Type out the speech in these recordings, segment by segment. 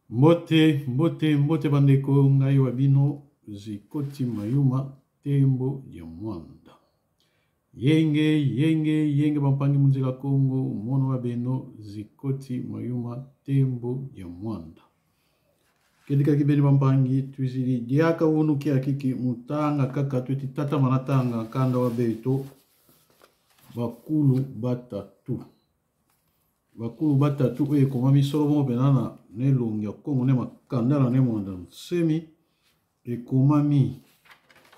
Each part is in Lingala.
Mbote bandeko ngai wabino zikoti mayuma tembo ya mwanda. Yenge bampangi munzila Kongo mono wabeno zikoti mayuma tembo ya mwanda. Kedika kibeni bampangi twizili diaka wonu kia kiki mutanga kaka twiti tata manatanga kanda wabeto bakulu batatu. Bakulu batatu komami solomo benana ne longia Kongo ne makandala ne mwanda semi komami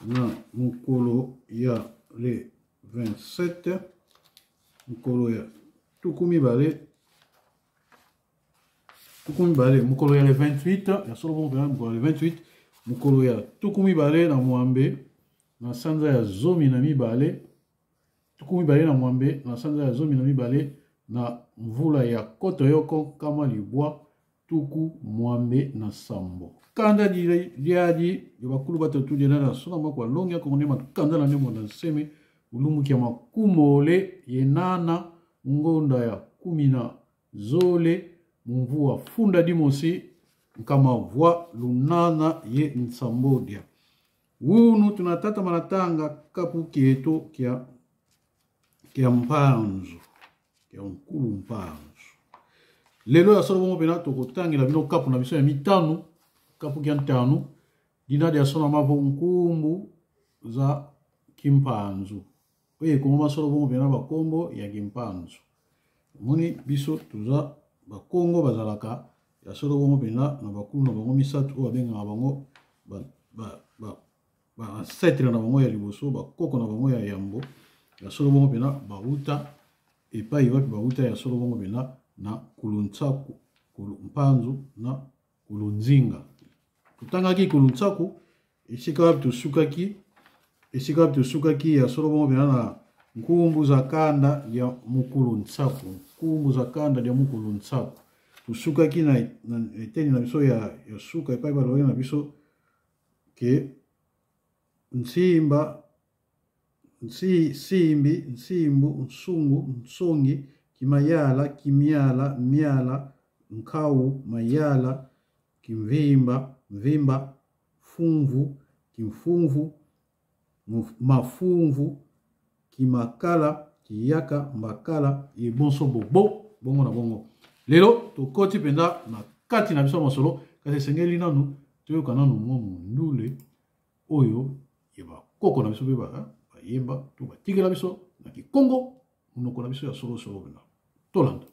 na mukolo ya le 27 mukolo ya tukumi bale mukolo ya le 28 ya solomo benana mukolo ya le 28 mukolo ya tukumi bale na mwambe na sanza ya zomi na mibale tukumi bale na mwambe na sanza ya zomi na mibale na mvula ya koto yoko kama libwa tuku mwambe na sambo. Kanda diadi bakulu batatu dina na sona makwa longia ko nema kanda na nemo na seme ulumu kia makumole yenana ngonda ya kumina zole mvua funda dimosi kama vwa lunana ye nsambodia. Wunu tunatata manatanga kapu kieto kia mpanzu. Ya mkulu mpanzu. Lelo ya solo pena tokotangira bino kapu na biso ya mitano kapu kia ntano dinadi ya sona mavo nkumbu za kimpanzu. Oye kumama solo pena bakombo ya kimpanzu. Moni biso tuza bakongo bazalaka ya solo pena na bakulu na bango misatu oya benga na bango ba setre na bango ya liboso bakoko na bango ya yambo ya solo pena bauta epai wapi bauta ya solo bongo bena na kulunsaku mpanzu na kulunzinga tutangaki kulunsaku esika wapi tusukaki ya solo bongo bena na nkumbu za kanda ya mukulunsaku nkumbu za kanda ya mukulunsaku tusukaki na eteni na biso ya suka epai baloye na biso ke nsimba nsimbu, nsungu, nsongi, kimayala, kimiala, miala, nkau, mayala, kimvimba, mvimba, funvu, kimfunvu, mafunvu, kimakala, kiyaka, mbakala, bonso bobo, bongo na bongo. Lelo, tokoti penda na kati na biso masolo, kasi sengeli nanu, tuyoka nanu momu ndule, oyo, yeba koko na biso beba, yemba tuba tigela biso na Kikongo munoko na biso ya solo bena tolanda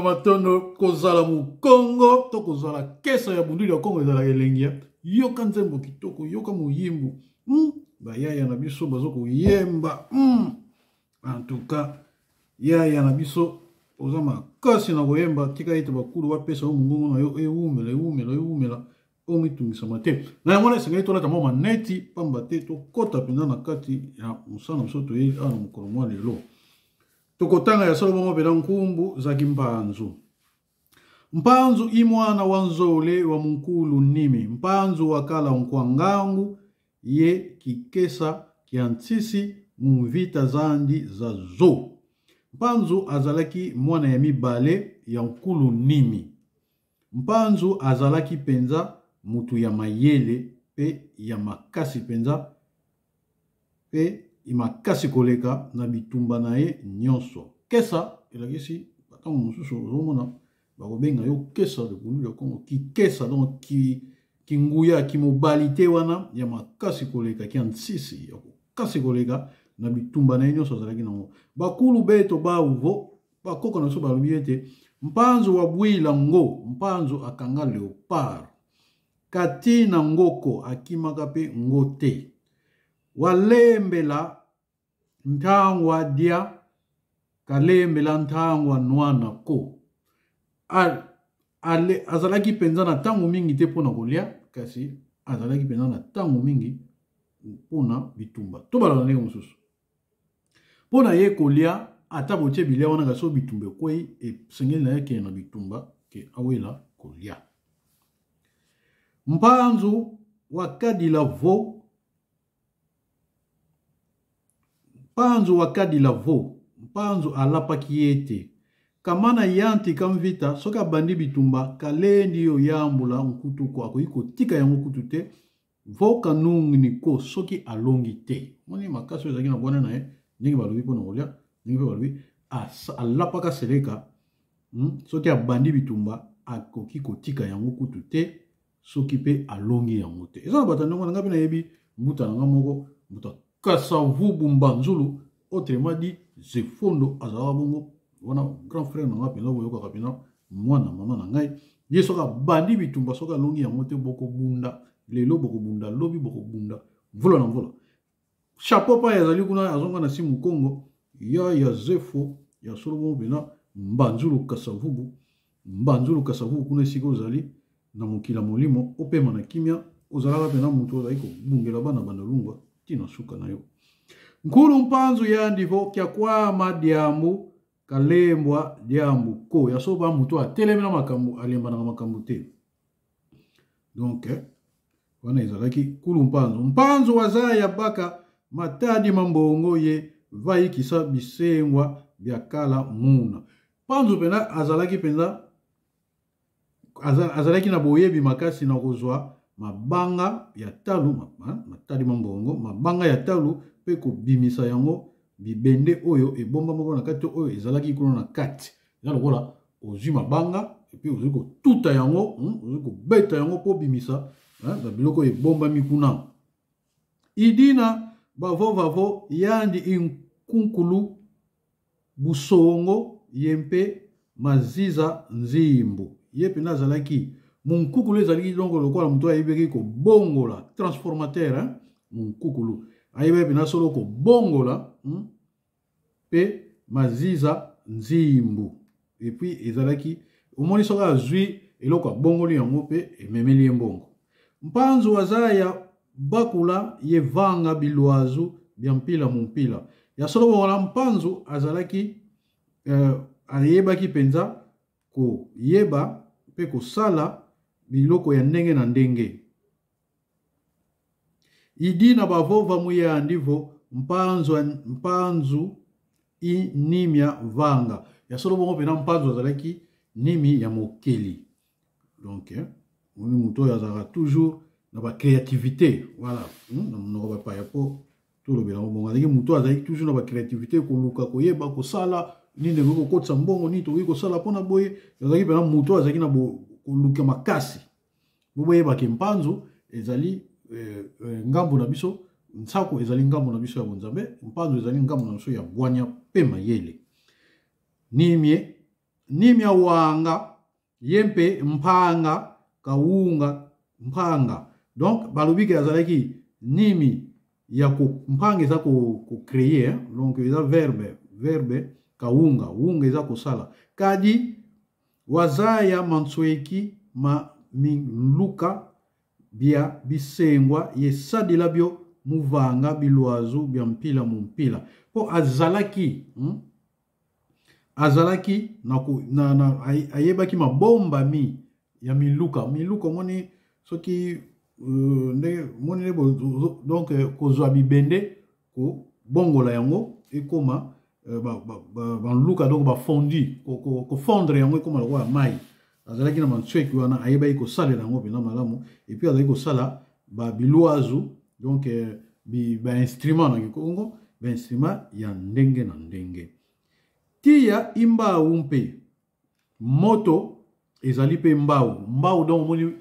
Matondo kozala mukongo to kozala kesa ya bunduli ya Kongo ezala elengia yoka nzembo kitoko yoka muyimbu bayaya na biso bazoko yemba En tout cas, ya na biso oza makasi na koyemba tika ete bakulu bapesa yo mongongo na yo ewumela omitungisama te na yango wana esengeli tolata mwa maneti pamba te tokɔta mpenza na kati ya mosala biso toyeli awa na mokolo mwa lelo tokotanga ya solo bongo mpena nkumbu zaki mpanzu imwana wa nzole wa mukulu nimi mpanzu wakala nkwangangu ye kikesa kia ntsisi mumvita zandi za zo mpanzu azalaki mwana ya mibale ya nkulu nimi mpanzu azalaki penza mutu ya mayele pe ya makasi penza pe imakasi koleka na bitumba na ye nyonso kesa elakisi batango mosusu ozomona bakobenga yo kesa de bunu ya Kongo kikesa donc kinguya kimobali te wana ya makasi koleka kia ntsisi ya kasi koleka na bitumba na ye nyonso azalaki nango bakulu beto bauvo bakoko na so balobi ete mpanzu wa bwila ngo mpanzu akanga leopard kati na ngoko akimaka pe ngo te walembela ntangwa dia kalembela ntangwa nwana ko azalaki penza na tango mingi te mpona kolia kasi azalaki penza na tango mingi mpona bitumba tobala na ndenge mosusu mpona ye kolia ata botie bilia wana kasi oyo bitumba ekwei esengeli na ye kende na bitumba ke awela kolia mpanzu wakadila vo mpanzu alapaki ye te kamana yanti kamvita soki abandi bitumba kalendi yo yambula nkutuko akoki kotika yango kutu te vo kanungini ko soki alongi te moni makasi oyo ezalaki na bwana na ye ndenge balobi mpona kolia ndenge mpe balobi alapaka seleka soki abandi bitumba akoki kotika yango kutu te soki pe alongi yango te eza na bato ndenge wana ngai mpe nayebi mbuta na nga moko mbuta Kasavubu Mbanzulu autrement dit Zefondo azala bongo wana grand frère na nga mpenza boyokaka mpenza mwana mama na ngai ye soki abandi bitumba soki alongi yango te bokobunda lelo bokobunda lobi bokobunda mvula na mvula chapeau pa yazali kuna azonga na simu Kongo ya Zefo ya solo bongo mpenza Mbanzulu Kasavubu kuna esika ozali na mokila molimo opema na kimia ozalaka mpenza moto ozali kobungela bana bandalungwa tina suka na yo nkulu mpanzu ya ndivo kia kwama diambu kalembwa diambu ko ya soba mutu atelemi na makambo alemba na makambo te donc wana ezalaki nkulu mpanzu wazaya baka matadi mambongo ye vaikisa bisengwa bya kala muna mpanzu pena azalaki na boyebi makasi na kozwa mabanga ya talu matadi mambongo mabanga ya talu pe ko bimisa yango bibende oyo ebomba moko na kati oyo ezalaki kuna na kati ya lokola ozwi mabanga epi ozwi kotuta yango ozwi kobeta yango po bimisa na biloko ebomba mikuna idina bavo yandi inkunkulu busongo yempe maziza nzimbu ye pena azalaki munkukulu ezalaki longo lokola mutu ayebeki kobongola transformateur munkukulu ayebeki pena solo kobongola pe maziza nzimbu epuis ezalaki omoni soki azwi eloko abongoli yango pe ememeli ye mbongo mpanzu azaya bakula ye vanga bilwazu bya mpila mumpila ya solo bongola mpanzu azalaki ayebaki penza koyeba pe kosala biloko ya ndenge na ndenge idi na bavova muya ndivo mpanzu inimia vanga ya solo bongo pena mpanzu azalaki nimi ya mokeli donc moni muto azalaka toujours na ba créativité voilà na monoko bapaya po tolobela bongo azalaki muto azalaki toujours na ba créativité koluka koyeba kosala nini kokotisa mbongo nini tokoki kosala mpona boye azalaki pena muto azalaki na koluka makasi boyebaki mpanzu ezali ngambo na biso nsako ezali ngambo na biso ya bonzambe mpanzu ezali ngambo na biso ya bwanya pe mayele nimia wanga yempe mpanga kaunga mpanga donc balobiki azalaki nimi ya ko mpanga eza ko créer donc eza verbe kaunga unga eza kosala kadi wazaya mantsweki ma miluka bia bisengwa yesadila bio muvanga bilwazu bia mpila mumpila po azalaki azalaki ayebaki mabomba mi ya miluka moni soki moni donc kozwa bibende ko bongola yango ekoma banluka donc bafondi ko fondre yango ekoma lokola mai azalaki na mantsweki wana ayebaki kosalela yango mpena malamu et puis azalaki kosala bilwazu donc instrument na Kikongo instrument ya ndenge na ndenge tia imbawu mpe moto ezali pe mbawu donc moni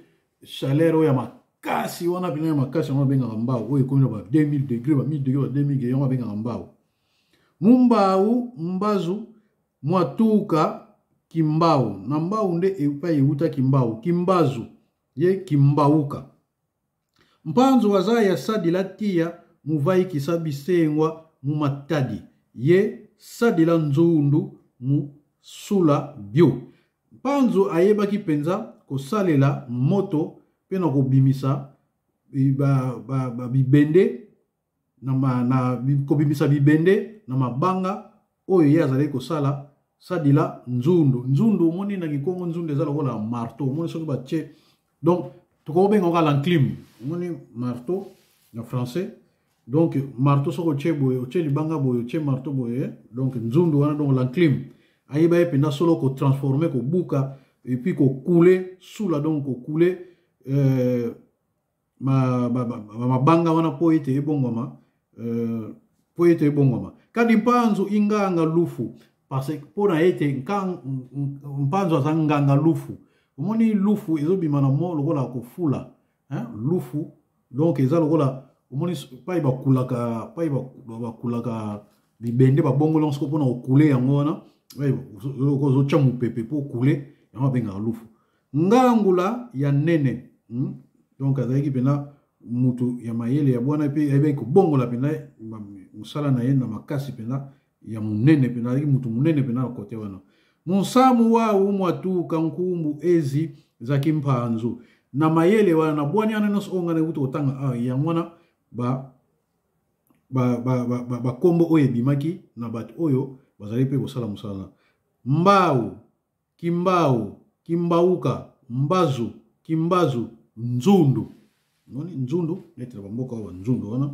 chaleur ya makasi wana mpena ya makasi yango babengaka mbawu oyo ekomi na 2000 degré 1000 degré 2000 degré yango babengaka mbawu mumbawu mbazu mwatuka kimbawu na mbawu nde epai euta kimbawu kimbazu ye kimbauka mpanzu waza ya sadila tia muvai kisabisengwa mumatadi ye sadila nzundu musula bio mpanzu ayebaki penza kosalela moto pena kobimisa bibende kobimisa bibende na mabanga oyo ye azali kosala sadila nzundu omoni na Kikongo nzundu eza lokola marteau omoni soki batie donc tokobenga oka l'enclume omoni marteau na français donc marteau soki otie boye otie libanga boye otie marteau boye donc nzundu wana donc l'enclume ayeba ye mpena solo kotransforme kobuka et puis kokule sula donc kokule mabanga wana po ete ebongwama kadi mpanzu inganga lufu parce que pona ete mpanzu aza nganga lufu omoni lufu ezobima na mo lokola kofula lufu donc eza lokola omoni pai bakulaka bibende babongolo siko pona kokule yango wana ozotya mopepe po okule yango abengaka lufu ngangula ya nene donc azalaki mpena mutu ya mayele ya bwana mpe ayebaki kobongola mpena mosala na ye na makasi mpena ya munene mpena azalaki mutu munene mpena na kote wana musamu wawu mwatuka nkumbu ezi zaki mpanzu na mayele wana na bwani wana nyonso onga na ekuti kotanga yango wana bakombo oyo ebimaki na bato oyo bazali mpe kosala mosala mbawu kimbauka mbazu kimbazu nzundu nzundu neti na bamboka oyo nzundu wana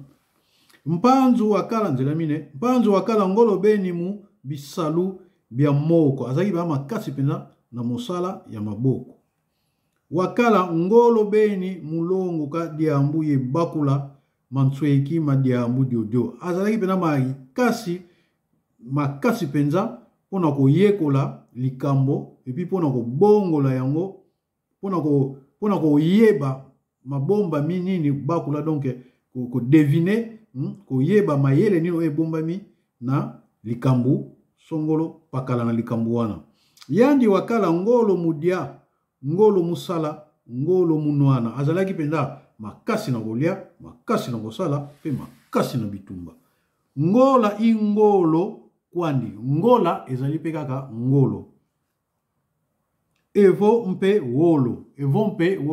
mpanzu wakala nzela mine mpanzu wakala ngolo beni mu bisalu bia moko azalaki ba makasi pena na mosala ya maboko wakala ngolo beni mulongo ka diambu ye bakula mantsweki ma diambu diodio azalaki pena makasi penza pona koyekola likambo epi pona kobongola yango pona koyeba mabomba minini bakula donc ko deviner koyeba mayele nini ebombami na likambo songolo pakala na likambo wana yandi wakala ngolo mudia ngolo musala ngolo munwana azalaki penda makasi na kolia makasi na kosala pe makasi na bitumba ngola ingolo kwandi ngola ezali pe kaka ngolo evo mpe wolo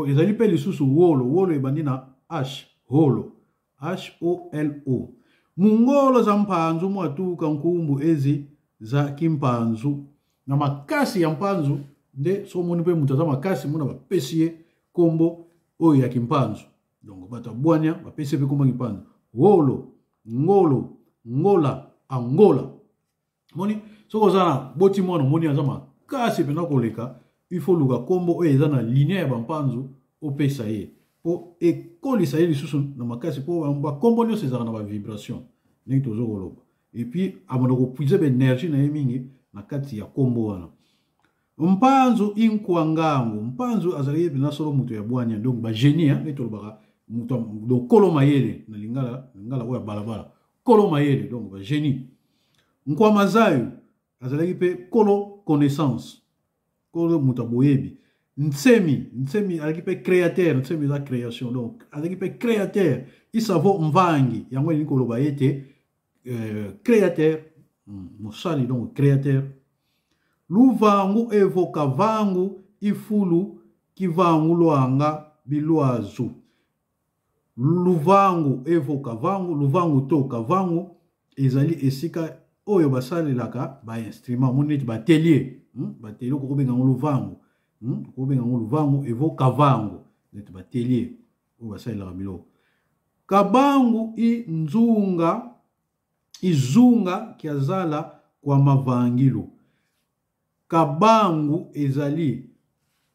ezali pe lisusu wolo ebandi na h holo HOLO mungolo za mpanzu mwatuka nkumbu ezi za kimpanzu na makasi ya mpanzu nde so moni pe mutu aza makasi muna bapesi ye kombo oyo ya kimpanzu donc bato abwania bapesi pe kombo ya kimpanzu wolo ngolo ngola angola moni soko oza na boti mwana moni aza makasi pena koleka il faut luka kombo oyo eza na linia ya bampanzu opesa ye po ekolisa ye lisusu na makasi po bakombo nyonso ezalaka na bavibration ndenge tozokoloba et puis abanda kopuize baénergie na ye mingi na kati ya kombo wana mpanzu inkwangango mpanzu azalaki ye mpena solo moto ya bwanya donc bagénie ndenge tolobaka moto donc kolo mayele na lingala oyo ya balabala kolo mayele donc bagénie nkwama zayo azalaki mpe kolo connaissance kolo moto aboyebi Nsemi alaki pe créateur, nsemi za création. Donc alaki pe créateur, isavo mvangi, yango ni koloba yete créateur, mosali donc créateur. Luvangu evoka vangu ifulu kivangu loanga bilwazu. Luvangu evoka vangu, luvangu toka vangu ezali esika oyo basalelaka ba instrument moneti batelier, batelier ko benga luvangu. Ko benga luvangu evoka vangu neti batelier oyo basalelaka biloko. Kabangu izunga kiazala kwa mavangilo. Kabangu ezali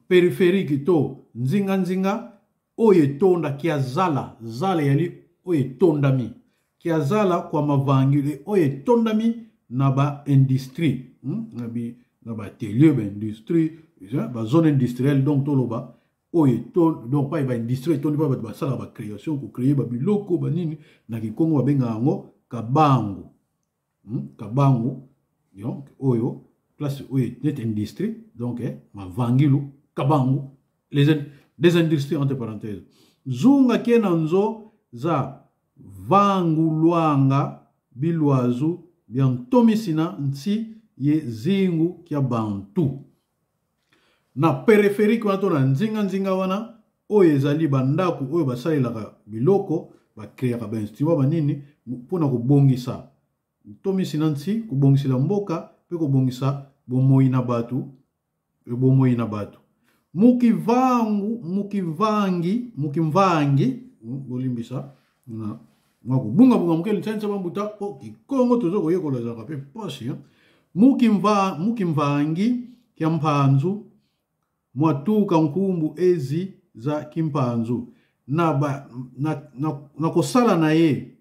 périphérique to nzinga oye tonda kiazala zala yali oye tondami kiazala kwa mavangilo oye tondami na ba industrie, na ba atelier ba industrie, ba zone industrielle donc toloba oye ton donc pas ba industrie tondi pas ba sala ba création ko créer ba biloko ba nini na kikongo ba benga ngo kabangu. Kabangu donc oyo place oye net industrie donc ma vangilu kabangu des industries entre parenthèses. Zunga kena nzo za vangu luanga bilwazu biantomisina nsi ye zingu kia bantu. Na périphérique wana to na nzinga wana oyo ezali bandaku oyo basalelaka biloko ba créaka ba instrument ba nini mpona kobongisa ntomisina nsi kobongisela mboka pe kobongisa bomoi na batu mukimvangi bolimbisa na mwako bunga mukele tsense bambuta po kikongo tozo koyekola zaka pe pasi mukimvangi kya mpanzu mwatuka nkumbu ezi za kimpanzu na kosala na ye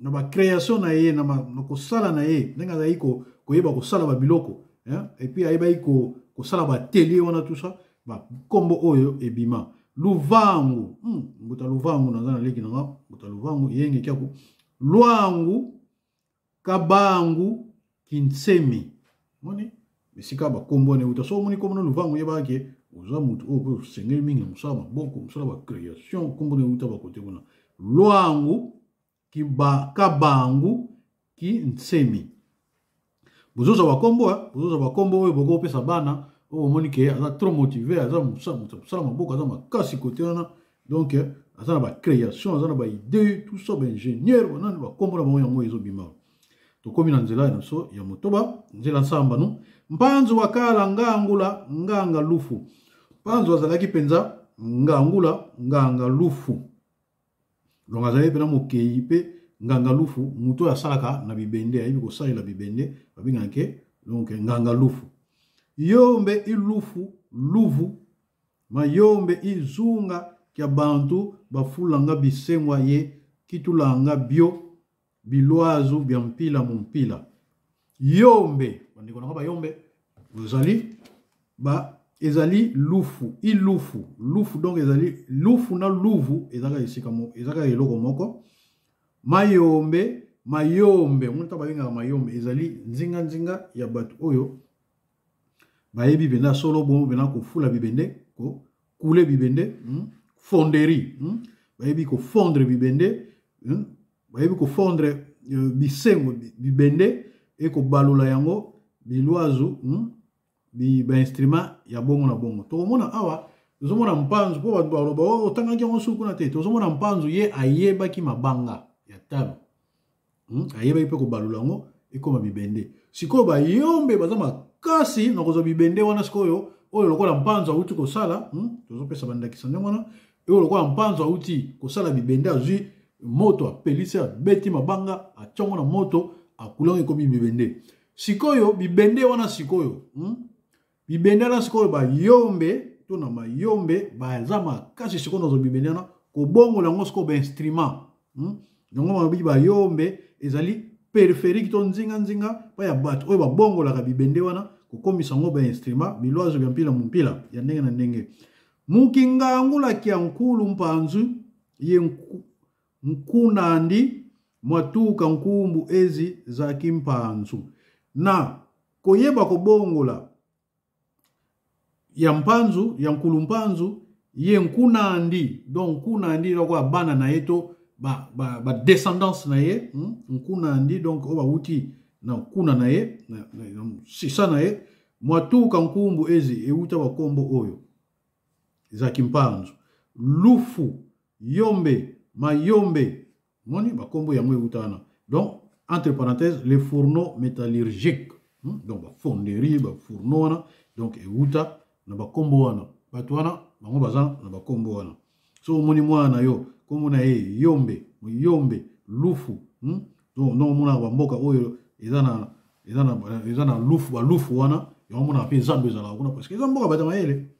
na ba création na ye na kosala na ye ndenga za iko koyeba kosala ba biloko et puis ayeba iko kosala ba télé wana tout ça ba kombo oyo ebima luvangu mbuta luvangu nazana leki nanga mbuta luvangu yenge kyako lwangu kabangu kinsemi moni bisika ba kombo ne utaso moni kombo luvangu yeba ke uza mutu o sengeli mingi musala boko musala ba création kombo ne uta ba kote kuna lwangu kabangu kinsemi bozoza ba kombo oyo boko pesa bana o moni ke aza trop motivé aza musala maboko aza makasi kote wana donc aza na ba création aza na ba idée tout ça ba ingénieur wana ba kombo na bango yango ezobima to komi na nzela na so ya motoba nzela samba no mpanzu wakala nganga lufu mpanzu azalaki penza nganga lufu donc azali pena mokei pe nganga lufu muto ya salaka na bibende ayibi ko salela bibende babinga ke donc nganga lufu yombe ilufu luvu mayombe izunga kya bantu bafulanga bisengwa ye kitulanga bio bilwazu bya mpila mumpila yombe bandiko na ba yombe ezali lufu donc ezali lufu na luvu ezaka isikamo ezaka eloko moko mayombe munta balinga mayombe ezali nzinga ya batu oyo bayebi benda solo bon bena ko fula bibende ko couler bibende fonderie bayebi ko fondre bibende bayebi ko fondre bisengo bibende e ko balula yango bilwazu ba instrument ya bongo na bongo to mona awa tozomona mpanzu po batu baloba otanga kyango suku na te tozomona mpanzu ye ayeba ki mabanga ya talo ayeba ipe ko balula yango ekoma bibende sikoyo bayombe baza makasi na kozo bibende wana sikoyo oyo lokola mpanzu auti kosala tozopesa bandakisa ndenge wana oyo lokola mpanzu auti kosala bibende azwi moto apelisi abeti mabanga atyongo na moto akulanga ekomi bibende sikoyo bibende wana sikoyo bibende wana sikoyo bayombe to na mayombe baza makasi sikoyo nazo bibende wana kobongola yango sikoyo bainstrument yango mabi bayombe ezali périphérique to nzinga pa ya bato oyo babongolaka bibende wana kokomisa yango bainstrument bilwazo bya mpila mumpila ya ndenge na ndenge mukingangula kya nkulu mpanzu ye nkunandi mwatuka nkumbu ezi za kimpanzu na koyeba kobongola ya mpanzu ya nkulu mpanzu ye nkunandi donc nkunandi loko abana na ye to ba descendance na ye nkunandi donc oba uti na kuna na ye sisa na ye mwatuka nkumbu ezi euta bakombo oyo za kimpanzu lufu yombe mayombe moni bakombo yango eutana donc entre parenthèses les fourneaux métallurgiques donc ba fonderie ba fourneau wana donc euta na bakombo wana bato wana bango baza na bakombo wana so moni mwana yo kombo na ye yombe lufu donc non mona ba mboka oyo eza na lufu ba lufu wana yo mona pe zambe za la kuna parce que eza mboka bata mayele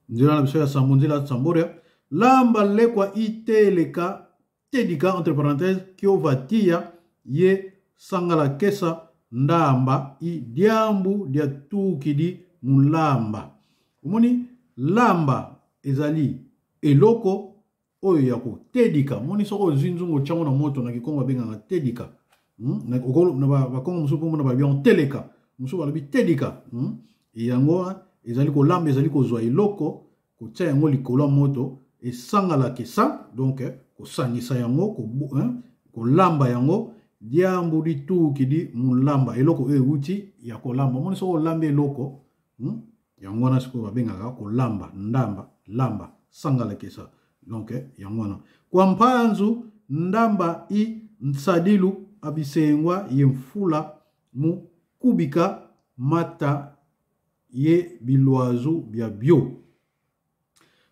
nzela na biso ya sambonzela tsamboria lamba lekwa iteleka tedika entre parenthèses kio vatia ye sangala kesa ndamba i diambu dia tukidi mulamba omoni lamba ezali eloko oyo ya kotedika moni soko zinzungo tyango na moto na kikongo benganga tedika na bakongo mosusu mpo mona balobi yango teleka mosusu balobi tedika yango ezali kolamba ezali kozwa eloko kotia yango likolo ya moto esangala kesa donc kosangisa yango kolamba yango diambu litukidi mulamba eloko oyo euti ya kolamba moni soko olamba eloko yango wana sikoyo babengaka kolamba ndamba lamba sangala kesa donc yango wana kwa mpanzu ndamba i nsadilu abisengwa ye mfula mu kubika mata ye bilwazu bya bio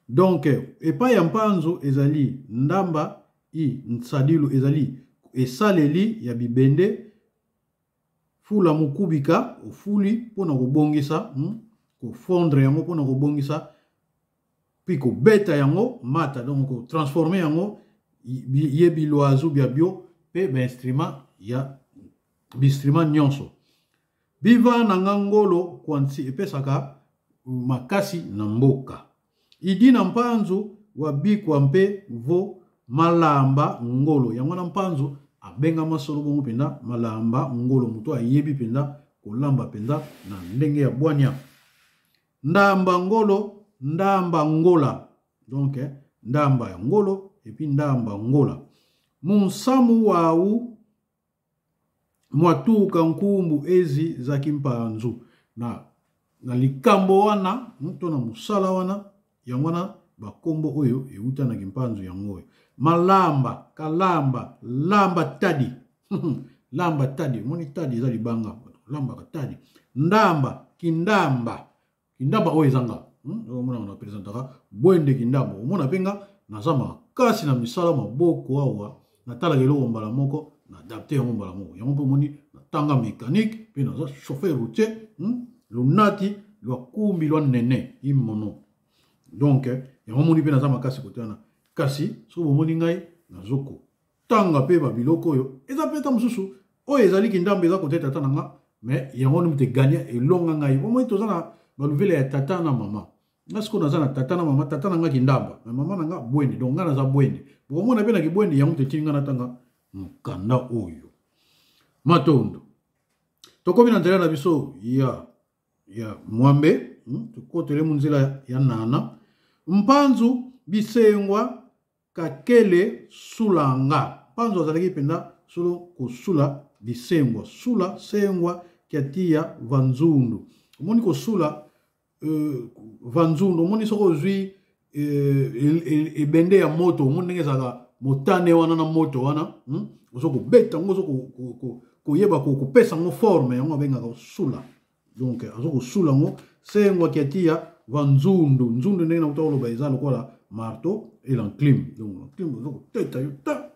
donc epai ya mpanzu ezali ndamba i nsadilu ezali esaleli ya bibende fula mu kubika ofuli pona kobongisa kofondre yango pona kobongisa puis kobeta yango mata donc kotransforme yango ye bilwazu bya bio pe bainstrument ya biinstrument nyonso biva na ngangolo kwansi epesaka makasi na mboka idi na mpanzu wabikwa mpe vo malamba ngolo yango na mpanzu abenga masolo bongo penda malamba ngolo muto ayebi penda kolamba penda na ndenge ya bwania ndamba ngolo ndamba ngola donc ndamba ya ngolo et puis ndamba ngola munsamu wau mwatuka nkumbu ezi za kimpanzu na likambo wana to na musala wana yango wana bakombo oyo euta na kimpanzu yango oyo malamba kalamba lamba tadi lamba tadi moni tadi eza libanga lamba ka tadi ndamba kindamba oyo ezanga omona na presentaka bwende kindamba omona penga naza makasi na misala maboko awa natalaka eloko mbala moko na adapte yango mbala moko yango mpo moni natanga mécanique mpe naza chauffeur routier lunati lwa kumbi lwa nene imono donc yango moni mpe naza makasi kote wana kasi so bomoni ngai nazoko tanga mpe babiloko oyo eza mpe ta mosusu oyo ezali kindamba eza kote tata na nga mais yango nimi te gagna elonga ngai bomoni toza na baluvele ya tata na mama nga sikoyo naza na tata na mama tata na nga kindamba mais mama na nga bwende donc nga naza bwende bomona mpe na kibwende yango te tili nga natanga mokanda oyo matondo tokomi na nzela na biso ya mwambe tokotele mu nzela ya nana mpanzu bisengwa kakele sulanga mpanzu azalaki penda solo kosula bisengwa sula sengwa kiatia vanzundu omoni kosula vanzundu omoni soko ozwi ebende ya moto omoni ndenge ezalaka motane wana na moto wana ozo kobeta yango ozo koyeba kopesa yango forme yango abengaka kosula donc azo kosula yango sengwa kiatia vanzundu nzundu ndenge na kuta koloba eza lokola marteau et l'enclume donc l'enclume ozo koteta yo ta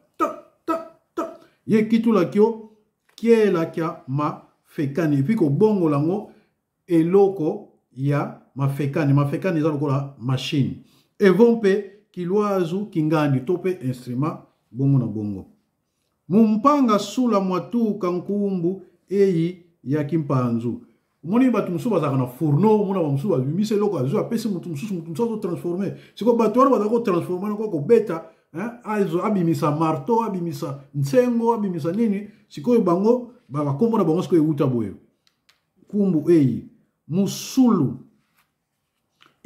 ye kitulaki yo kielakia mafekani epuis kobongola yango eloko ya mafekani eza lokola machine evon mpe kilwazu kingandi to mpe instrument bongo na bongo mumpanga sula mwatuka nkumbu eyi ya kimpanzu omoni bato mosusu bazalaka na fourneau omona bamosusu babimisa eloko azwi apesi motu mosusu azotransforme sikoyo bato wana bazala kotransforme nako kobeta abimisa marteau abimisa nsengo abimisa nini sikoyo bango bakombo na bango sikoyo euta boye nkumbu eyi musulu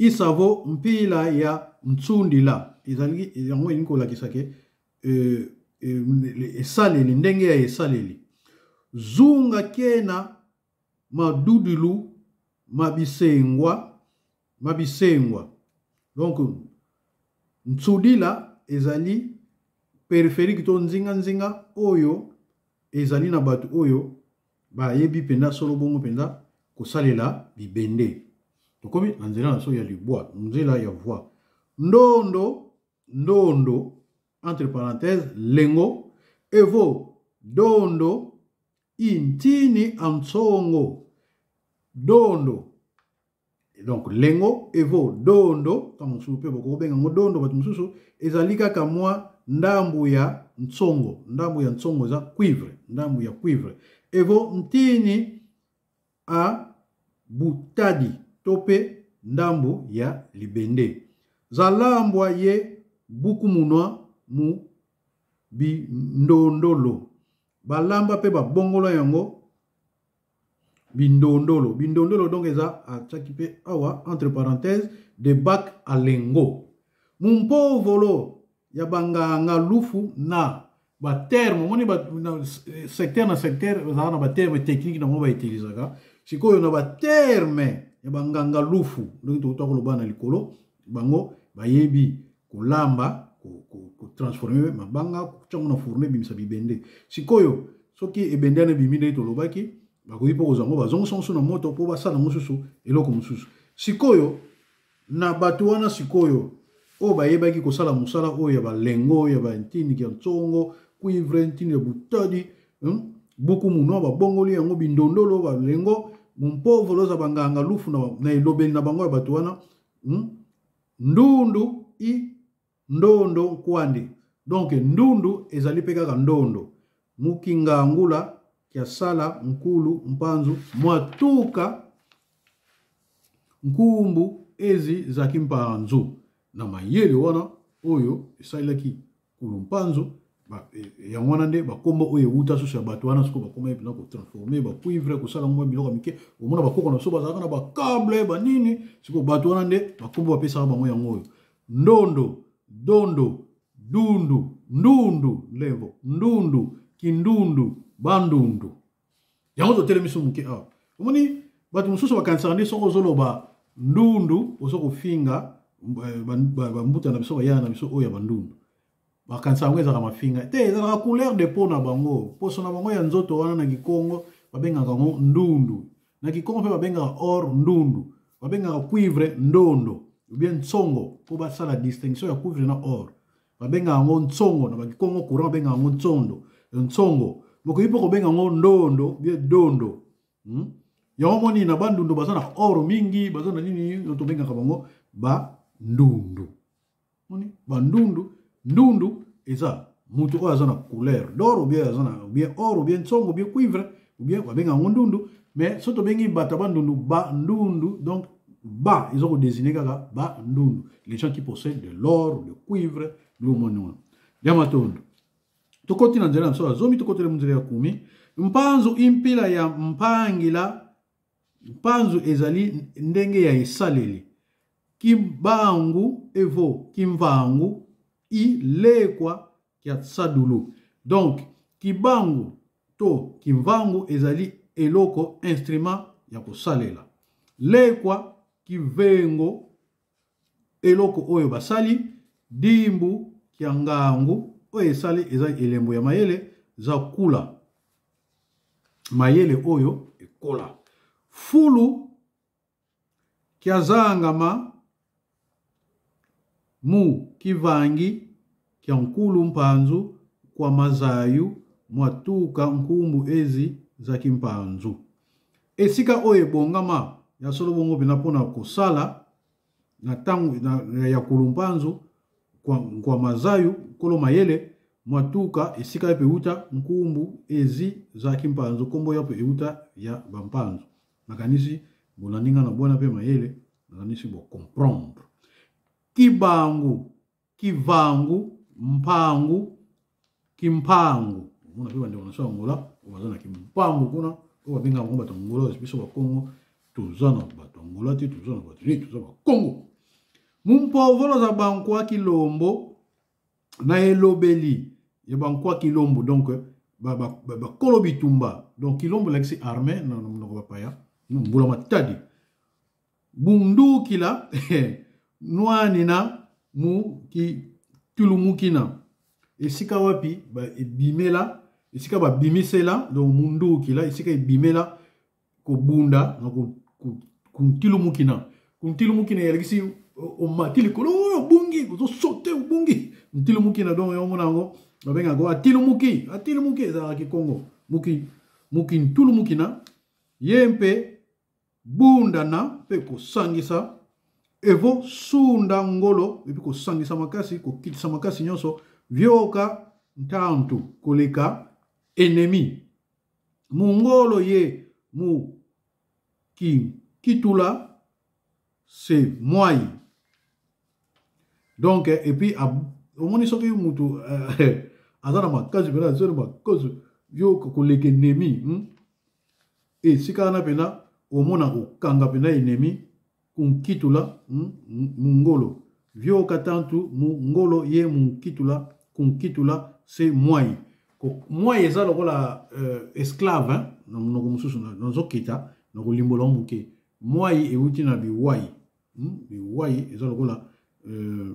isavo mpila ya mtsundila ezali yango elingi kolakisa ke esaleli ndenge ya esaleli zunga kena madudulu mabisengwa donc mtsudila ezali périphérique to nzinga oyo ezali na bato oyo bayebi penda solo bongo penda kosalela bibende tokomi na nzela na so ya libwa nzela ya voix ndondo entre parenthèses lengo evo dondo intini amtsongo dondo donc lengo evo dondo tango mususu pe boko benga ngo dondo bato mususu ezali kaka mwa ndambu ya ntsongo za cuivre ndambu ya cuivre evo ntini a butadi tope ndambu ya libende zalambwa ye buku munwa mu bindondolo balamba pe babongolo yango bindondolo donc eza ataki pe awa entre parenthèses de bac à lengo mumpovolo ya banganga lufu na baterme moni secteur na secteur ezala na baterme technique nango bautilisaka sikoyo na baterme ya banganga lufu donc tokota koloba na likolo bango bayebi kolamba kotransforme mabanga kucango na fourne bimisa bibende sikoyo soki ebende na bimide tolobaki bakoyi po kozango bazongosa mosusu na moto po basala mosusu eloko mosusu sikoyo na bato wana sikoyo o bayebaki kosala musala oyo ya balengo ya bantini ya ntsongo cuivre ntini ya butadi buku munwa babongoli yango bindondolo balengo mumpovolo za banganga lufu na elobeli na bango ya bato wana ndundu ndondo kwandi donc ndundu ezali pe kaka ndondo mukinga ngula kia sala nkulu mpanzu mwatuka nkumbu ezi za kimpanzu na mayele wana oyo esalaki kulumpanzu ya wana nde bakombo oyo uta so ya bato wana siko bakoma epina ko transformer ba cuivre ko sala mwa biloko mike omona bakoko na so bazaka na ba câble ba nini siko bato wana nde bakombo bapesa bango yango oyo ndondo dondo dundu ndundu levo ndundu kindundu bandundu yango to telemiso muke a omoni bato mususu bakanisa nde soko zoloba ndundu osoko finga bambuta na biso bayana na biso oyo ya bandundu bakanisa yango ezaka mafinga te ezalaka couleur de peau na bango poso na bango ya nzoto wana na Kikongo babengaka yango ndundu na Kikongo mpe babengaka or ndundu babengaka cuivre ndondo ou bien ntsongo po basala distinction ya cuivre na or babengaka yango ntsongo na Kikongo courant babengaka yango ntsongo bokoyi mpo kobenga yango ndondo bien dondo yango moni na bandundu baza na or mingi baza na nini tobengaka bango bandundu moni bandundu ndundu eza mutu oyo aza na couleur d'or ou bien aza na bien or ou bien ntsongo ou bien cuivre ou bien babenga yango ndundu mais so tobengi bata bandundu bandundu donc ba ils ont désigné kaka bandundu les gens qui possèdent de l'or le cuivre l'omoni yamatondo tokoti na nzela nso azomi tokotele munzela ya kumi mpanzu impila ya mpangila mpanzu ezali ndenge ya esaleli kibangu evo kimvangu ilekwa kia tsadulu donc kibangu to kimvangu ezali eloko instrument ya kosalela lekwa kivengo eloko oyo basali dimbu kia ngangu oyo esali ezali elembo ya mayele za kula mayele oyo ekola fulu kia zangama mu kivangi kia nkulu mpanzu kwa mazayu mwatuka nkumbu ezi za kimpanzu esika oyo ebongama ya solo bongo pena pona kosala na tangu ya kulumpanzu kwa mazayu kolo mayele mwatuka esika epe uta nkumbu ezi za kimpanzu kombo yapo euta ya bampanzu nakanisi bonaninga na bona pe mayele nakanisi bo comprendre kibangu kivangu mpangu kimpangu mona pe bande ona so ngola obazana kimpangu kuna ko babenga ngo bato ngola biso ba Kongo tuzana bato ngola ti tuzana bato ni tuzana Kongo Mumpovolo za bankwa kilombo na elobeli ya bankwa kilombo donc ba kolo bitumba donc kilombo laksi armée na mnoko paya mbula matadi bundu kila nwani na mu ki tulumukina esika wapi ba bimela esika ba bimisela donc mundu kila esika bimela ko bunda na ko tulumukina yalisi o matili ko bungi ko sote bungi tulumukina donc yo monango babenga go atilumuki za ki Congo muki tulumukina yempe bunda na pe ko sangisa evo sunda ngolo epi ko sangisa makasi ko kitisa makasi nyonso vyoka ntantu koleka ennemi mungolo ye mu kitula c'est moi donc et puis au moins soki mutu azana makasi pena zero makoso vyoka koleka ennemi et sikana pena omona okanga pena ennemi kunkitula mungolo vyoka tantu mungolo ye munkitula kunkitula c'est moi moi eza lokola esclave na monoko mosusu nazokita na kolimbola muke moi euti na biwai biwai eza lokola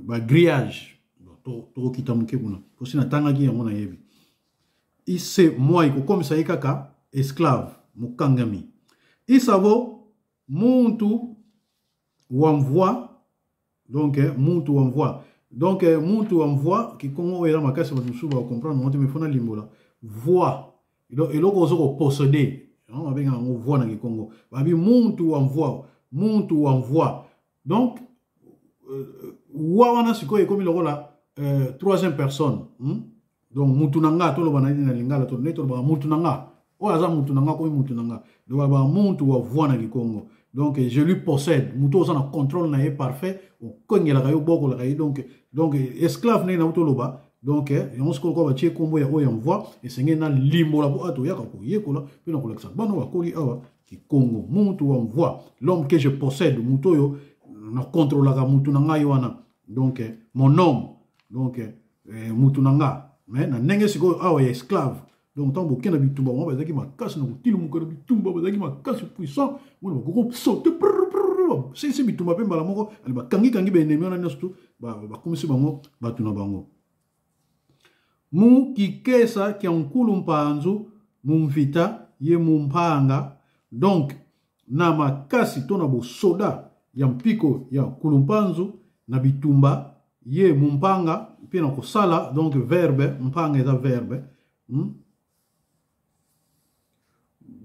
ba grillage tokokita muke kuna posi natangaki yango nayebi ise moi kokomisa ye kaka esclave mokangami isavo muntu wamvoi donc muntu wamvoi donc muntu wamvoi kikongo era makasi bato mosusu bakomprendre monte me fona limbola voi eloko ozo koposséder babenga yango voi na kikongo babi muntu wamvoi donc wa wana sikoyo ekomi lokola troisième personne donc mutu na nga toloba na lingala to netoloba mutu na nga oyo aza mutu na nga komi mutu na nga donc ba muntu wamvoi na kikongo donc je lui possède mutu oza na contrôle na ye parfait okongelaka yo bokolaka ye donc esclave ndenge na utoloba donc yango sikoyo ko batie kombo ya oyo mvoi esengeli na limbola po ato oyaka koyekola mpe na kolakisa bana bakoli awa kikongo mutu wa mvoi l'homme que je possède mutu oyo na contrôlaka mutu na ngai wana donc mon homme donc mutu na nga mais na ndenge sikoyo awa ya esclave donc tant boke na bitumba mo bazaki makasi na kotilimuka na bitumba bazaki makasi puissant mona bakoko saute c'est bitumba pe mbala moko ali bakangi benemi wana nyonso bakomisi bango bato na bango mu kikesa kya nkulu mpanzu mumvita ye mumpanga donc na makasi to na bosoda ya mpiko ya kulumpanzu na bitumba ye mumpanga pe na kosala donc verbe mpanga eza verbe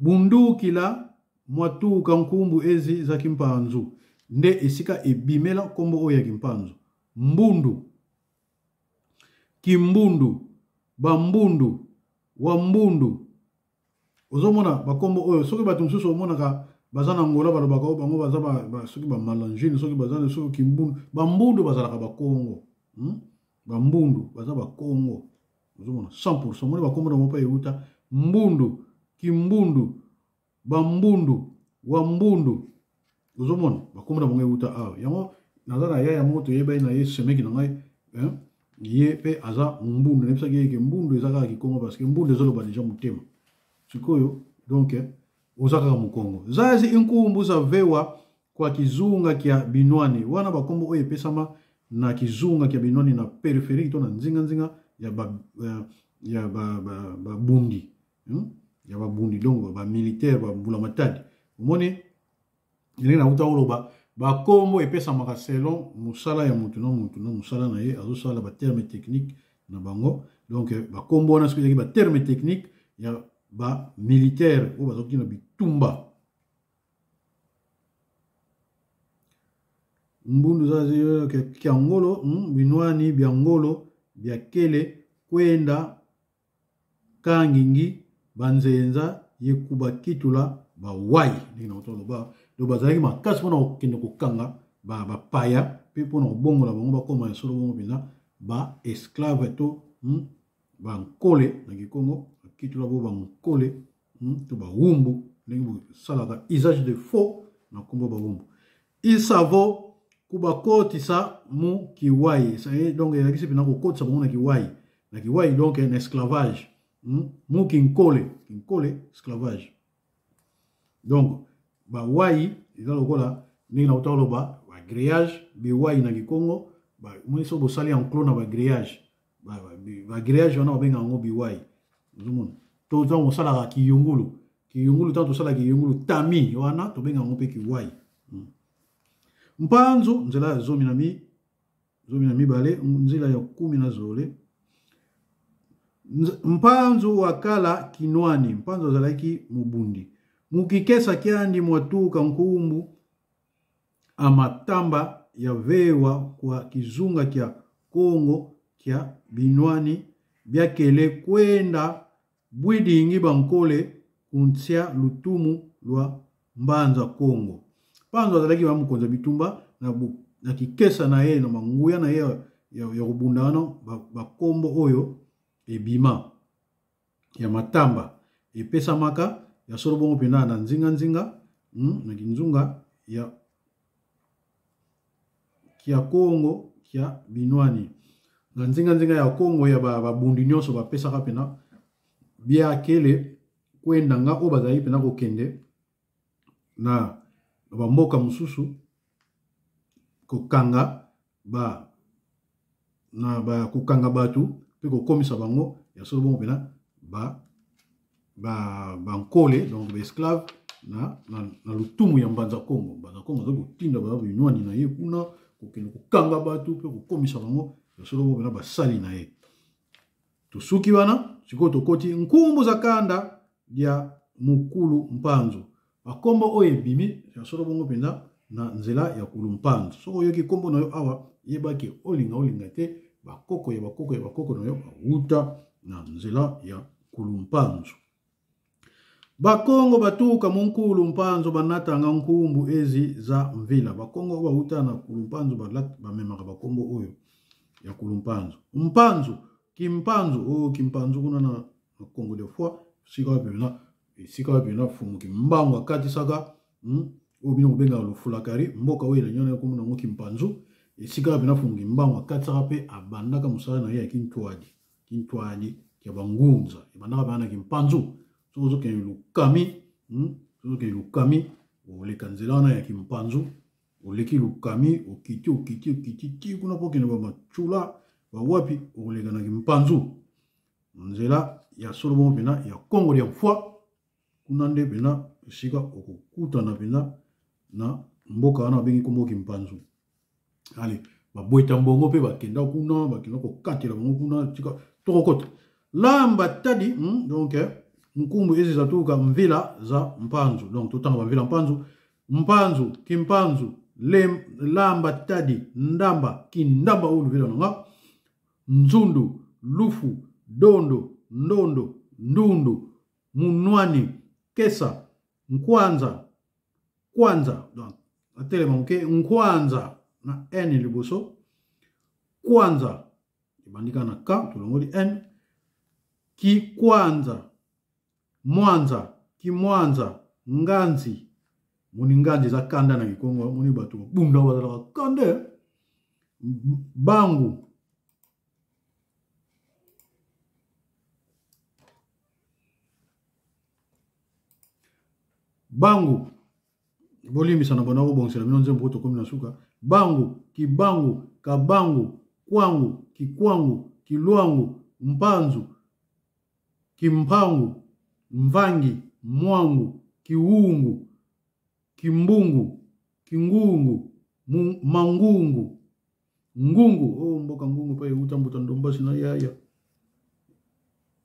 bundukila mwatuka nkumbu ezi za kimpanzu nde esika ebimela kombo oyo ya kimpanzu mbundu kimbundu bambundu wambundu ozomona bakombo oyo soki bato mosusu omonaka baza na ngola balobaka bango baza soki bamalangine soki baza soki kimbundu bambundu bazalaka bakongo bambundu baza bakongo ozomona 100% moni bakombo na mopa euta mbundu kimbundu bambundu wambundu ozomona bakombo na bango euta awa yango naza na ya moto yeba na ye semeki na ngai ye pe aza mbundu nebisaki yeke mbundu eza kaka kikongo parce que mbundu ezoloba deja motema sikoyo donc oza kaka mokongo zazi inkumbu za vewa kwa kizunga kia binwani wana bakombo oyo epesama na kizunga kia binwani na periférique to na nzinga ya babundi ya babundi donc ba militaire ba mbula matadi omoni yene na uta oloba bakombo epesamaka selon musala ya mutu na musala na ye azosala ba terme technique na bango donc bakombo wana soki ba terme technique ya ba militaire o bazoki na bitumba mbundu zazi kiangolo binwani biangolo biakele kwenda kangingi banzenza yekuba kitula bawai ndina otoloba do bazalaki makasi mpona kokende kokanga bapaya mpe mpona kobongola bango bakoma esolo bongo mpenza baesclave to bankole na kikongo bakitula bo bankole to bawumbu ndenge bosalaka usage de faux na kombo bawumbu isavo kuba kotisa mu kiwai. Ça y est, donc il y a qui pena ko kotisa mu na kiwai. Na kiwai donc un esclavage. Mu kinkole esclavage. Donc ba wai eza lokola ni na utalo ba grillage bi wai na Kikongo ba mo so bo sali en clone ba grillage. Ba grillage wana obenga ngo bi wai. Zumon. To za mo sala ki yungulu. Ki yungulu tanto sala ki yungulu tami wana to benga ngo pe ki wai. Mpanzu nzela ya zomi na mibale nzela ya 10 na zole. Mpanzu wakala kinwani mpanzu zalaki mubundi mukikesa kyandi mwatuka nkumbu amatamba ya vewa kwa kizunga kya Kongo kya binwani byakele kwenda bwidingi bankole kuntsia lutumu lwa mbanza Kongo. Mpanzu zalaki wa mukonza bitumba na kikesa na ye na manguya na ye ya kubundano bakombo oyo ebima ya matamba epesa maka ya solo bongo pena na nzinga na kinzunga ya kia Kongo kia binwani na nzinga ya Kongo ya babundi nyonso bapesa ka pena bia kele kwenda nga obazai pena kokende na bamboka mususu kokanga kokanga batu pe kokomisa bango ya solo bongo pena bankole donc esclave na lutumu ya mbanza Kongo zo butinda ba binwani na ye kuna kokende kokanga batu pe kokomisa bango ya solo bongo pena basali na ye tusuki wana sikoto koti nkumbu za kanda ya mukulu mpanzu bakombo oyo bimi ya solo bongo pena na nzela ya kulu mpanzu soko yoki kombo na yo awa yebaki olinga te bakoko na yo uta na nzela ya kulu mpanzu. Bakongo batuka munkulu mpanzu banatanga nkumbu ezi za mvila. Bakongo bauta na kulu mpanzu bamemaka bakombo oyo ya kulu mpanzu. Kimpanzu kuna na Kongo de fois sika bena fumu kimbangu akati saka obino benga lufulakari mboka oyo la nyona komuna ngo kimpanzu sika bena fumu kimbangu akati saka pe abandaka musala na ye kintwadi kya bangunza ibandaka bana kimpanzu sozo ke lukami oleka nzela na ya kimpanzu oleki lukami okiti kuna pokene ba machula ba wapi oleka na kimpanzu nzela ya solo bongo pena ya Kongo ya mfwa kuna nde pena sika okukutana pena na mboka wana bengi kombo kimpanzu. Allez babweta mbongo pe bakenda kuna kokatela bango kuna sika tokokota lamba tadi donc nkumbu ezi zatuka mvila za mpanzu donc totanga mvila mpanzu kimpanzu lamba tadi ndamba kindamba uluvila nga nzundu lufu dondo ndondo ndundu munwani kesa kwanza donc atelema mke nkwanza na n liboso kwanza ibandika na k tulongoli n ki kwanza mwanza kimwanza nganzi muni nganzi za kanda na Kikongo muni batu bunda wazala kande bangu bolimi sana bona obonsela minonze mboto komi na suka bangu kibangu kabangu kwangu kikwangu kilwangu mpanzu kimpangu mvangi mwangu kiungu kimbungu kingungu mangungu ngungu mboka ngungu pa utambuta ndombasi na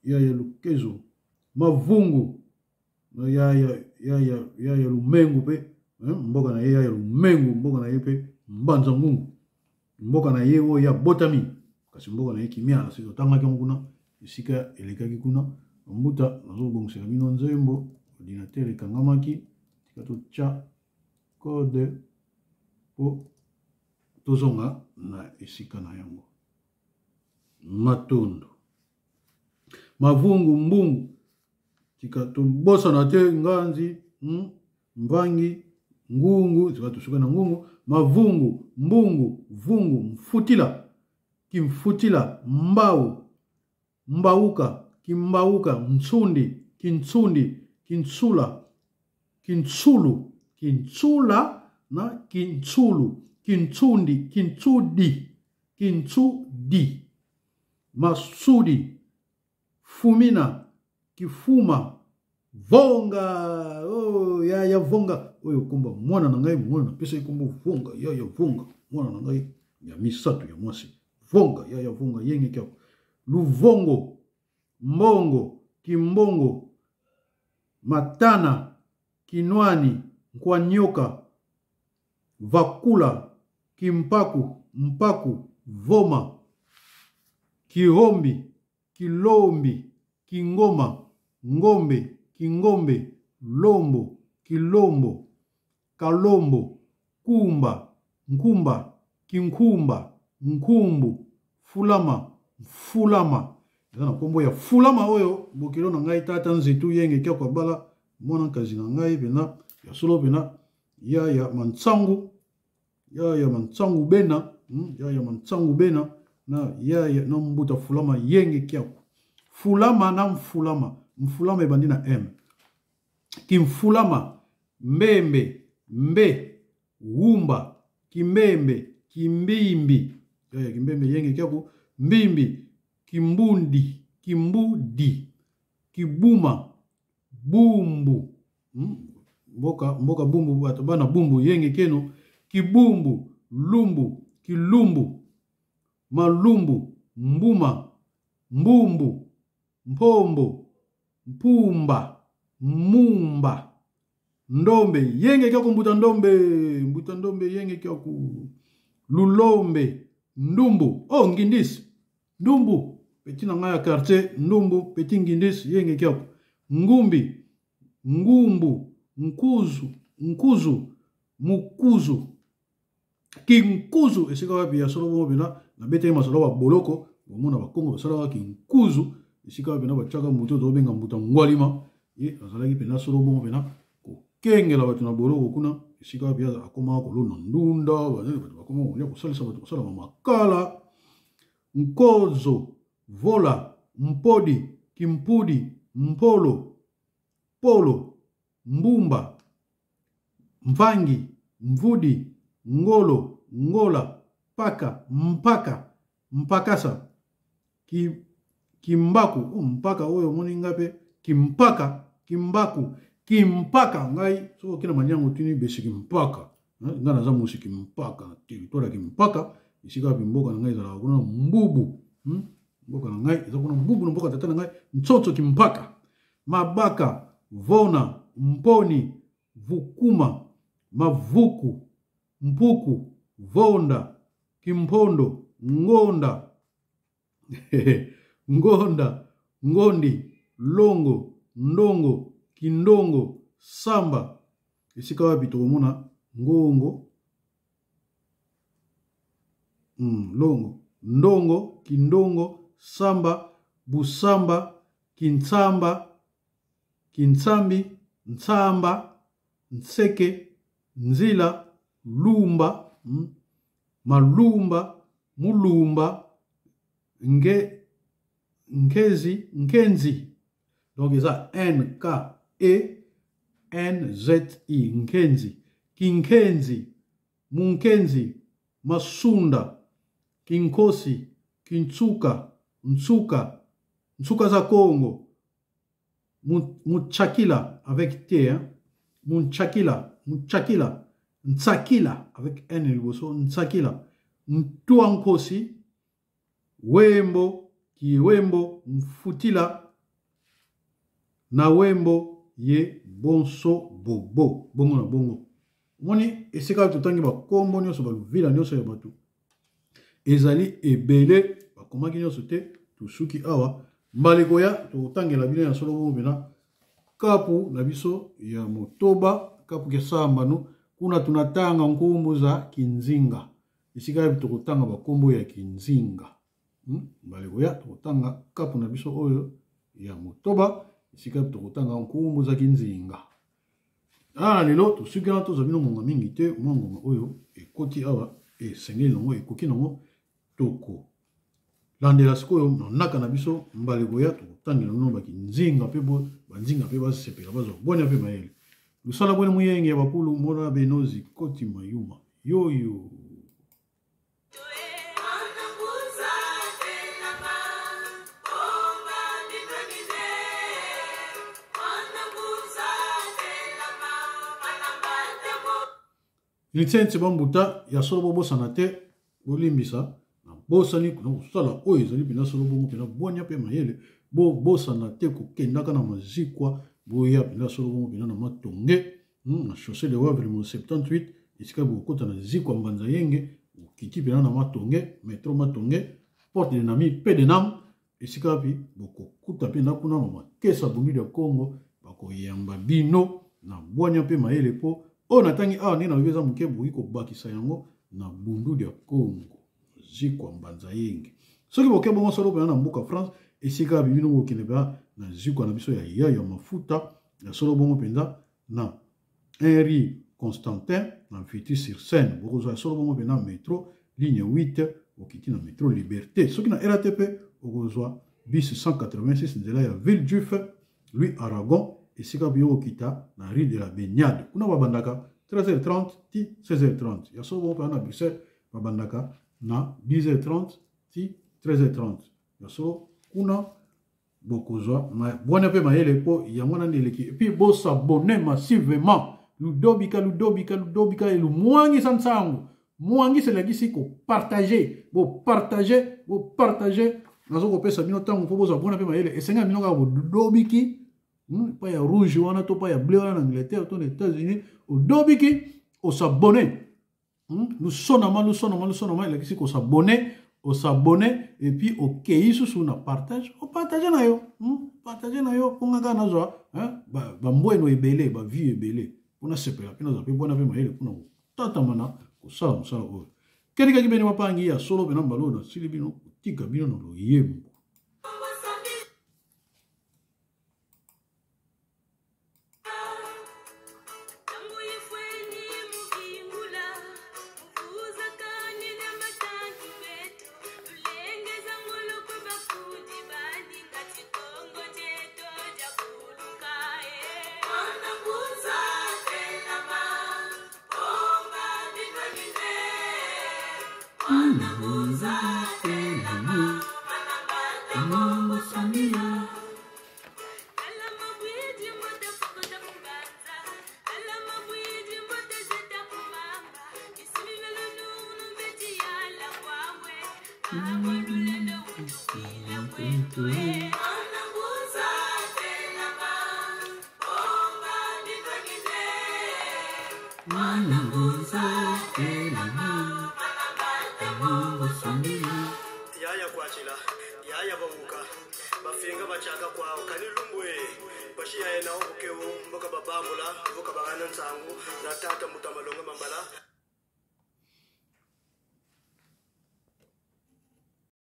yaya lukezo mavungu na yaya lumengu pe mboka na yaya lumengu mboka na yepe mbanza ngungu mboka na yewo ya botami kasi mboka na kimia na siko tanga kuna isika elekaki kuna mbuta nazo bongusela bino nzembo ordinateur ekangamaki tikato cha code po tozonga na esika na yango matondo mavungu mbungu tikato bosa na te nganzi mvangi ngungu zikatu suka na ngungu mavungu mbungu vungu mfutila kimfutila mbau mbauka kimbauka mtsundi kintsundi kintsula kintsulu kintsula na kintsulu kintsundi kintsudi kintsudi masudi fumina kifuma vonga oh ya vonga oyo komba mwana na ngai mwana pesa ikombo vonga ya vonga mwana na ngai ya misato ya mwasi vonga ya vonga yenge kyo luvongo mbongo kimbongo matana kinwani nkwanyoka vakula kimpaku mpaku voma kihombi kilombi kingoma ngombe kingombe lombo kilombo kalombo kumba nkumba kinkumba nkumbu fulama fulama na kombo ya fulama oyo bokilo na ngai tata nzitu yenge kya kwa bala mwana kazi na ngai bena ya solo bena ya mantsangu ya mantsangu bena ya mantsangu bena na ya na mbuta fulama yenge kya fulama na mfulama mfulama ebandi na m kimfulama mbembe mbe wumba kimbembe kimbimbi ya kimbembe yenge kya ku mbimbi kimbundi kimbudi kibuma bumbu mboka bumbu bato bana bumbu yenge keno kibumbu lumbu kilumbu malumbu mbuma mbumbu mpombo mpumba mumba ndombe yenge kya kumbuta ndombe yenge kya ku lulombe ndumbu oh ngindisi ndumbu petit na ngaya quartier ndumbu petit ngindisi yenge kya ngumbi ngumbu nkuzu mukuzu kinkuzu esika wapi ya solo bomo bina na bete masolo wa boloko bomona bakongo basala wa kinkuzu esika wapi na bachaka muto to benga mbuta ngwalima ye azalaki pena solo bomo bina ko kengela batu na boloko kuna esika wapi akoma ko lona ndunda bazali batu bakoma ko kosalisa batu kosala makala nkozo vola mpodi kimpudi mpolo polo mbumba mvangi mvudi ngolo ngola paka mpaka mpakasa kimbaku mpaka oyo moni ngape kimpaka kimbaku kimpaka ngai so kina manyango tini besi kimpaka ngana za musiki mpaka territoire kimpaka isika bimboka ngai za kuna mbubu mboka ngai za kuna mbubu mboka tata ngai mtsotso kimpaka mabaka vona mponi vukuma mavuku mpuku vonda kimpondo ngonda ngonda ngondi longo ndongo kindongo samba esika wapi tokomona ngongo longo ndongo kindongo samba busamba kintsamba kintsambi ntsamba nseke nzila lumba malumba mulumba nkenzi donc eza n k e n z i nkenzi kinkenzi munkenzi masunda kinkosi kintsuka ntsuka za Congo Mutchakila avec T, hein? Mutchakila, Ntsakila avec N liboso, Ntsakila, Ntuankosi, Wembo, Kiwembo, Mfutila, na Wembo, ye bonso bobo, bongo na bongo. Moni, esika tutangi ba kombo nyoso ba vila nyoso ya batu. Ezali ebele, ba komaki nyoso te, tusuki awa. Mbaleko ya tutangela bino ya solo bomo bina kapu na biso ya motoba kapu ke sambanu kuna tunatanga nkumbu za kinzinga isika tukutanga bakombo ya kinzinga mbaleko ya tutanga kapu na biso oyo ya motoba isika tukutanga nkumbu za kinzinga Ah, lelo, tout ce qui est là, tous amis, mon ami, ngité, mon oyo, et koti awa, et sengé longo, et koki longo, toko. Landela sikoyo, naka na biso, mbale goya, toko, tangi longo, baki, nzinga pe bo, banzinga pe basi sepela, bazo, bonya pe maele. Lusala bwene muyenge ya bakulu, mora benozi, koti mayuma, yo yo. License bambuta ya solo bobo sanate bolimbisa na bosani kuna sala oyo ezali pena solo bobo pena bonya pe mayele bo sanate ko kendaka na mazikwa boya pena solo bobo pena na matonge na chaussée de Wavre mo 78 isika bo kota na zikwa mbanza yenge kiti pena na matonge metro matonge porte de nami pe de nam isika pi boko kuta pena kuna mama kesa bungi de Congo bako yamba bino na bonya pe mayele po o natangi awa nina weza muke boyi ko bakisa yango na bundu dia Congo zikwa mbanza yenge soki boke bongo solo pena na mbuka France esika bibino bokene ba na zikwa na biso ya mafuta ya solo bongo penda na Henri Constantin na Vitry-sur-Seine bokozwa solo bongo pena métro ligne 8 okiti na métro Liberté soki na RATP bokozwa bis 186 nzela ya Villejuif Louis Aragon esika biyo okita na rue de la Baignade kuna babandaka 13h30 ti 16h30 ya solo bongo pena na Bruxelles babandaka na 10h30 ti 13h30 ya solo kuna bokozwa bwana pe mayele po yango na ndeleki et puis bo s'abonner massivement ludobika et le mwangi sansango mwangi selagisi ko partager nazo ko pesa bino tango po boza bwana pe mayele esenga bino ka bo ludobiki pas ya rouge wana to pas ya bleu wana en Angleterre to aux États-Unis au dobiki au s'abonner nous sonama il a qu'on s'abonner au s'abonner et puis au keisu sous na partage au partager na yo ponga kana zo ba mbweno ebele ba vie ebele pona sepela pina za pe bona pe maele pona tata mana ko sala musala o kelika kibeni mapangi ya solo bena mbalo na silibino tika bino no yembo. Yaya kwachila yaya babuka bafinga bachaka kwao kanilumbwe bashia ena obukewo mboka babambula mboka bagana nsangu na tata mutama